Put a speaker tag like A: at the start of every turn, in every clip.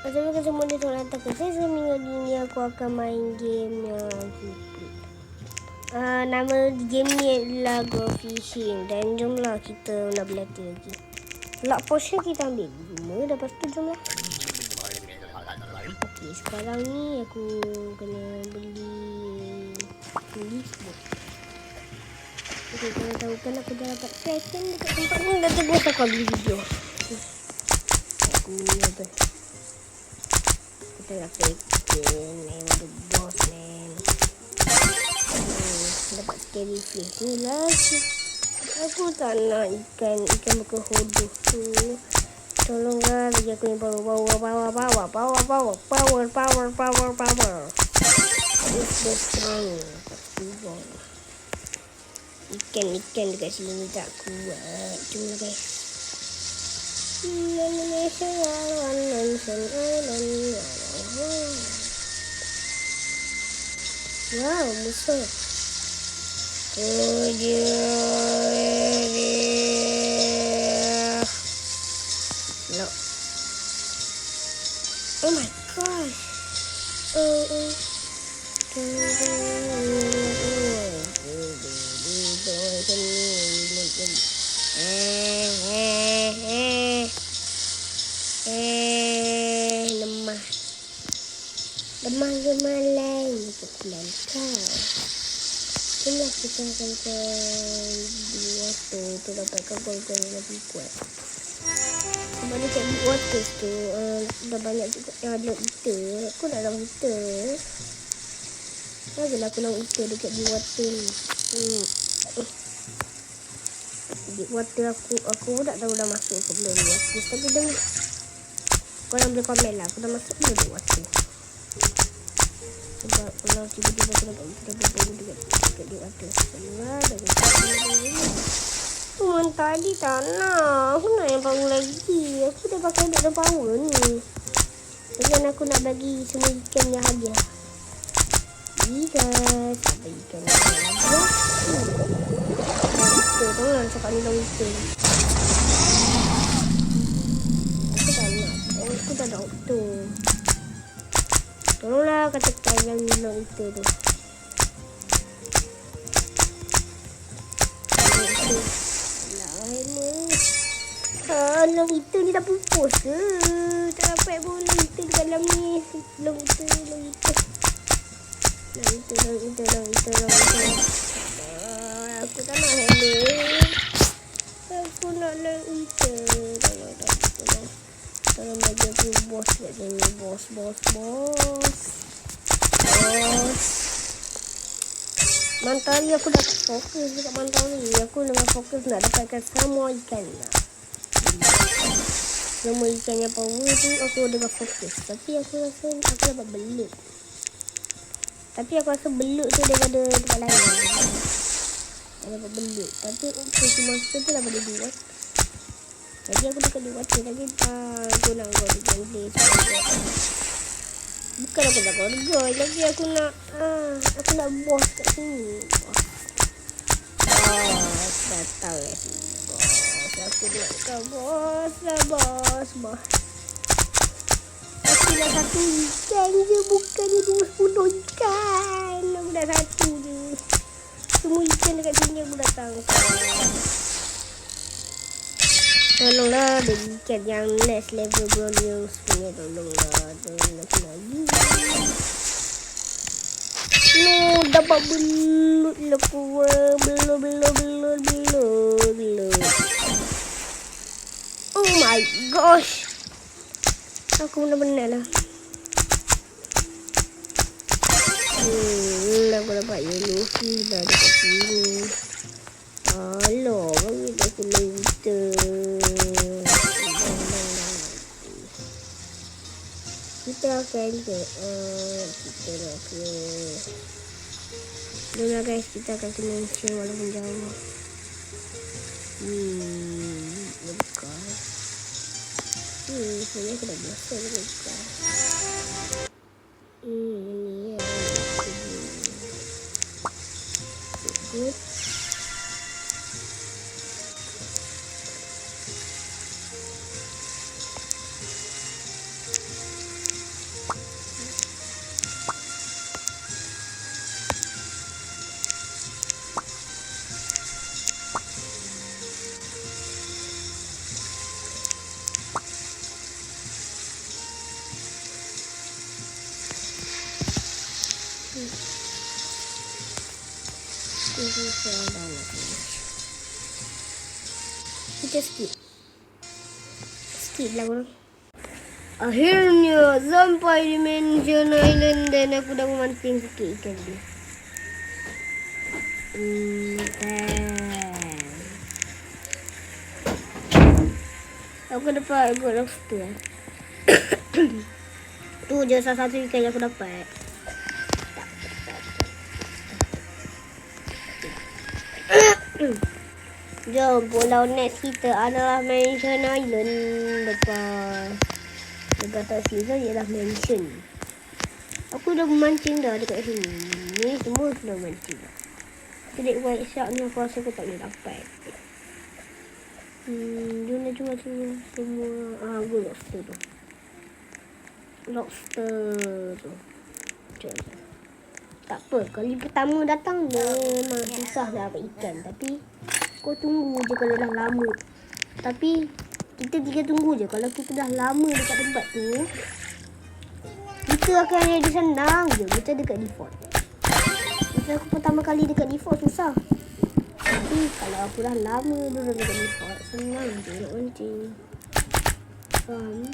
A: Assalamualaikum semua dia orang tak saya minggu ini aku akan main game yang nama game ni adalah Go Fishing. Dan jomlah kita nak berlatih lagi. Lock potion kita ambil 5. Lepas tu jomlah. Okey, sekarang ni aku kena beli sebut. Okey, kalau tahu kan aku dah dapat passion dekat tempat ni. Dah terus aku beli video. Aku ni apa? Kita nak pekin the boss man. Dapat scary fish ni lah. Aku tak nak ikan muka hodoh tu. Tolonglah bagi aku yang power. It's the strength. Ikan dekat sini tak kuat. Cuma guys. Indonesia Island. Wow, besar. No. Oh my gosh. Lemah lain kekulan kau. Inilah kita akan ke deep water tu dapatkan gol-gol yang lebih kuat. Sebab dekat deep water tu dah banyak juga yang ada eater. Aku nak lawan eater. Lagalah aku lawan eater dekat deep water ni. Deep water aku tak tahu dah masuk ke belum deep water. Tapi dengar. Korang boleh komen lah aku dah masuk belum deep water. Sebab kalau tiba-tiba aku dapat kita berburu dekat di atas semua dan cuman tadi tak nak. Aku nak yang power lagi. Aku dah pakai dek power ni. Dengan aku nak bagi semua ikan yang hadiah. Guys, apa ikan yang hadiah? Itu tolong cakap ni daun ikan. Aku tak nak. Aku tak ada auto. Tolonglah katakan yang hilang itu tu. Long itu ni dah pupus ke? Tak dapat pun long itu dekat dalam ni. Long itu. Aku tak nak helmet. Aku nak long itu. Tolong bagi aku bos kat sini. Bos. Mantari aku dah fokus dekat mantari. Aku dengan fokus nak dapatkan semua ikan lah. Semua ikan yang power tu aku dah fokus. Tapi aku rasa aku dapat belut. Tapi aku rasa belut tu daripada tempat lain. Aku dapat belut. Tapi fishing monster tu daripada dua. Jadi aku dekat dua tu. Tapi aku nak gol gameplay. Bukan aku nak gol. Tapi aku nak boss kat sini. Boss datang kat sini. Aku nak kau bos. Aku dah satu ikan je, bukannya 20 ikan. Aku dah satu je. Semua ikan dekat sini aku datang. Tolonglah bagi ikan yang next level Brawlers punya. Tolonglah lagi. No, dapat belut lah kurang. Belut. Oh my gosh. Aku benar-benar lah. Aku dapat yellow fish dah dekat sini. Alah, bagi aku later. Kita akan Dengar guys, kita akan kena share walaupun jauh. Bukan. Sebenarnya aku dah biasa bukan. Ini ya. Good. Kita skip lah korang. Akhirnya sampai di Mansion Island dan aku dah memancing sikit ikan dia. Aku dapat good lobster. Tu je salah satu ikan yang aku dapat. Jom, pulau next kita adalah Mansion Island. Lepas dekat season ialah Mansion. Aku dah memancing dah dekat sini. Ni semua sudah mancing dah. Sedek white shark ni aku rasa aku tak boleh dapat. Dia nak jual semua. Good lobster tu. Jom. Tak apa, kali pertama datang memang susah nak dapat ikan. Tapi kau tunggu je kalau dah lama. Tapi kita tinggal tunggu je. Kalau kita dah lama dekat tempat tu, kita akan jadi senang je. Kita dekat default. Masa aku pertama kali dekat default susah. Tapi kalau aku dah lama dulu dekat default, senang je nak mancing. Faham?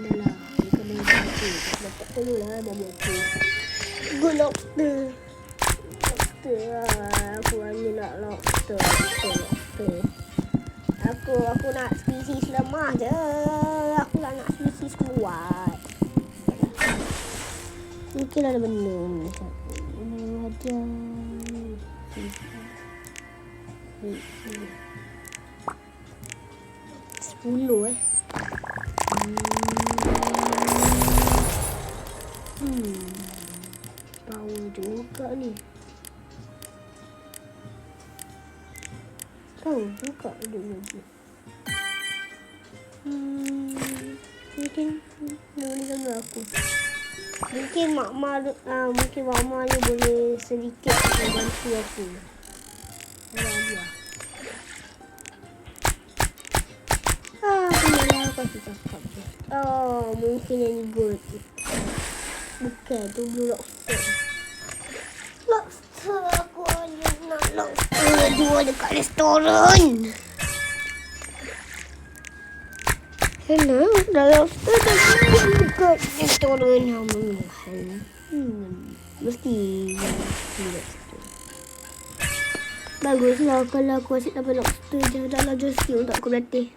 A: Dah lah, ikan main mancing. Dapat dulu lah dah buat tu. Good lobster. Aku hanya nak lobster. Aku nak spesies lemah je. Aku tak nak spesies kuat. Mungkin ada benda ni. Ada. 10 Power juga ni. Power juga ada lagi. Mungkin boleh gambar aku. Mungkin mak-mak ni boleh sedikit bantu aku. Kenapa aku cakap je. Mungkin yang ni good. Bukan, tu blue lobster. Lobster, aku hanya nak lobster jual dekat restoran. Hello, dah lobster dah jual dekat restoran yang mahal. Mesti lobster. Baguslah kalau aku asyik dapat lobster je. Dah lah jersey untuk aku berlatih.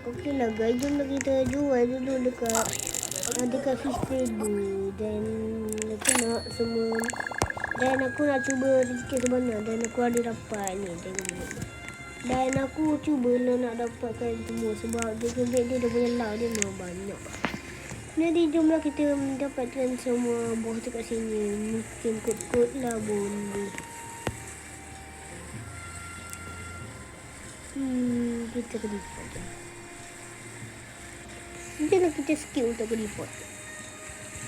A: Okey lah guys, jom kita jual dulu dekat fish trader. Dan aku nak semua. Dan aku nak cuba rezeki sebenar. Dan aku ada dapat ni, tengok ni. Dan aku cuba nak dapatkan semua. Sebab dia dah punya lah, dia memang banyak. Jadi jomlah kita mendapatkan semua buah dekat sini. Mungkin kot-kot lah boleh. Kita ke default je. Jangan kita skip untuk ke default.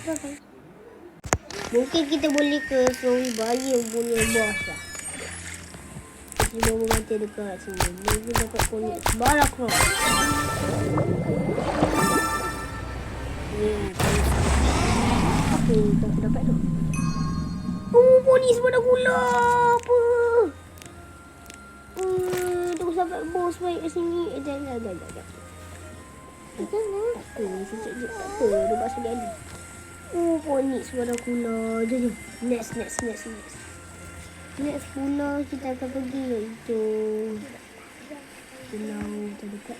A: Okay. Mungkin kita boleh ke Snowy Bayi punya bos lah. Kita membantu dekat sini. Mungkin dapat kulit sebarak lah. Apa yang tak dapat tu? Polis pada gula. Apa? Tunggu sampai bos baik kat sini. Jangan. Tak apa, sekejap tak apa. Dia buat sekali lagi. Ponix pada gula. Jom. Next. Next pula kita akan pergi iaitu pulau terdekat.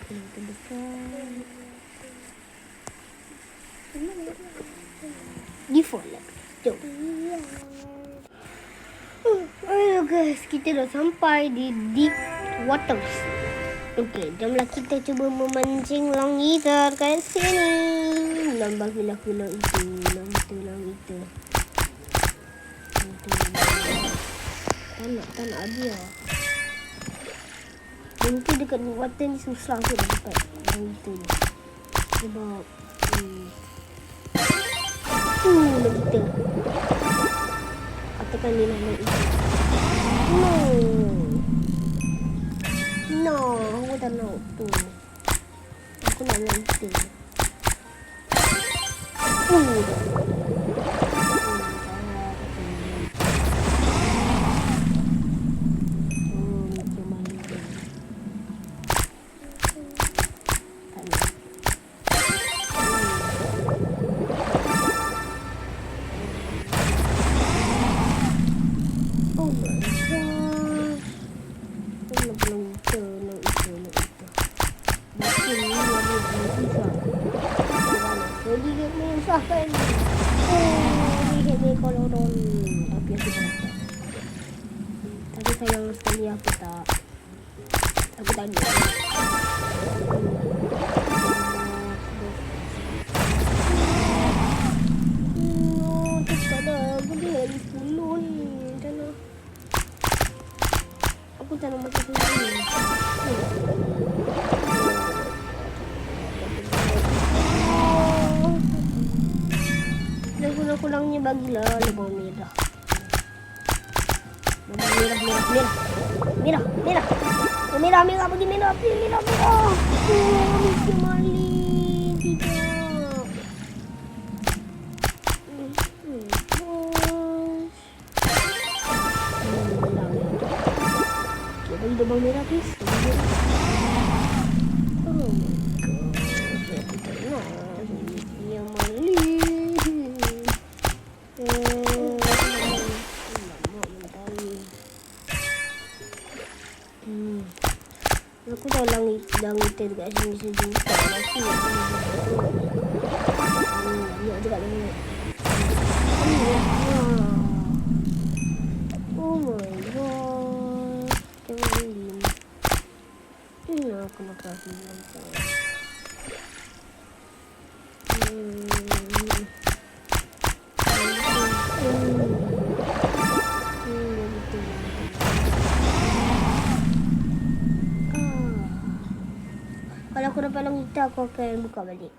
A: Default lah. Jom. Ayo guys, kita dah sampai di deep waters. Okey, jomlah kita cuba memancing long-eater kat sini. Lambagilah pulau itu. Tak nak dia. Mungkin dekat water ni susah tu dapat long-eater ni. Sebab long-eater. Katakan dia nak long-eater. No, aku tak nak tu. Aku nak long-eater. megalodon. Tapi aku tak dapat. Tapi sayang sekali aku tak ada. Cepat dah. Aku dah lagi 10 ni. Macam mana? Aku tak nak mati sendiri. Kurang-kurangnya bagilah lubang merah. Merah. Merah pergi merah. Mesti maling. Tidak. Okay, bagi lubang merah please. Oh my god. Aku tak nak. Yang maling. Aku tahu langit dekat sini sejuta. Aku banyak juga langit. Oh my god. Jangan lim. Aku nak kasih nampak. Kalau aku dapat langit, aku akan buka balik.